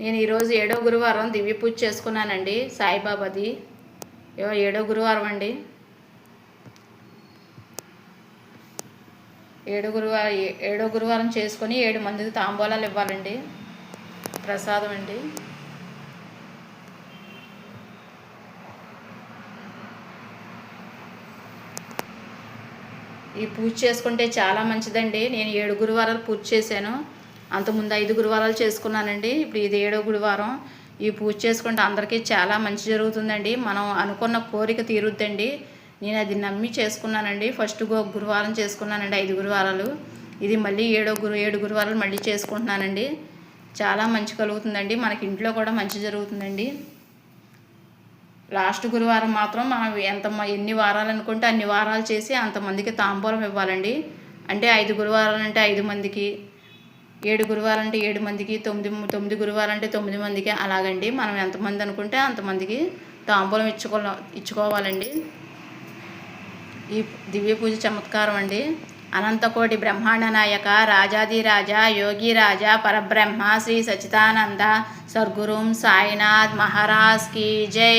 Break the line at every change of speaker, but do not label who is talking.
నేను ఈరోజు 7వ గురువారం దివ్య పూజ చేసుకున్నానండి. సాయిబాబాది 7వ గురువారం అండి. 7వ గురువారం చేసుకొని 7 మందికి తాంబూలాలు ఇవ్వాలండి. ప్రసాదం అండి. ఈ పూజ చేసుకుంటే చాలా మంచిదండి. నేను 7 గురువారాలు పూజ చేశాను. అంతకుముందు 5 గురువారాలు చేసుకున్నానండి. ఇప్పుడు ఇది 7వ గురువారం. ఈ పూజ చేసుకుంటే అందరికీ చాలా మంచి జరుగుతుందండి. మనం అనుకున్న కోరిక తీరుద్దండి. నేను అది నమ్మి చేసుకున్నానండి. ఫస్ట్ గురువారం చేసుకున్నానండి 5 గురువారాలు. ఇది మళ్ళీ 7 గురువారాలు మళ్ళీ చేసుకుంటున్నానండి. చాలా మంచి కలుగుతుందండి. మనకి ఇంట్లో కూడా మంచి జరుగుతుందండి. లాస్ట్ గురువారం మాత్రం మనం ఎన్ని వారాలు అనుకుంటే అన్ని వారాలు చేసి అంతమందికి తాంబూలం ఇవ్వాలండి. అంటే 5 గురువారాలు అంటే 5 మందికి, 7 గురువారం అంటే 7 మందికి, 9 గురువారం అంటే 9 మందికి, అలాగండి. మనం ఎంతమంది అనుకుంటే అంతమందికి తాంబూలం ఇచ్చుకోవాలండి. ఈ దివ్య పూజ చమత్కారం అండి. అనంతకోటి బ్రహ్మాండ నాయక రాజాదిరాజా యోగిరాజా పరబ్రహ్మ శ్రీ సచ్చిదానంద సద్గురుం సాయినాథ్ మహారాజ్ కీ జై.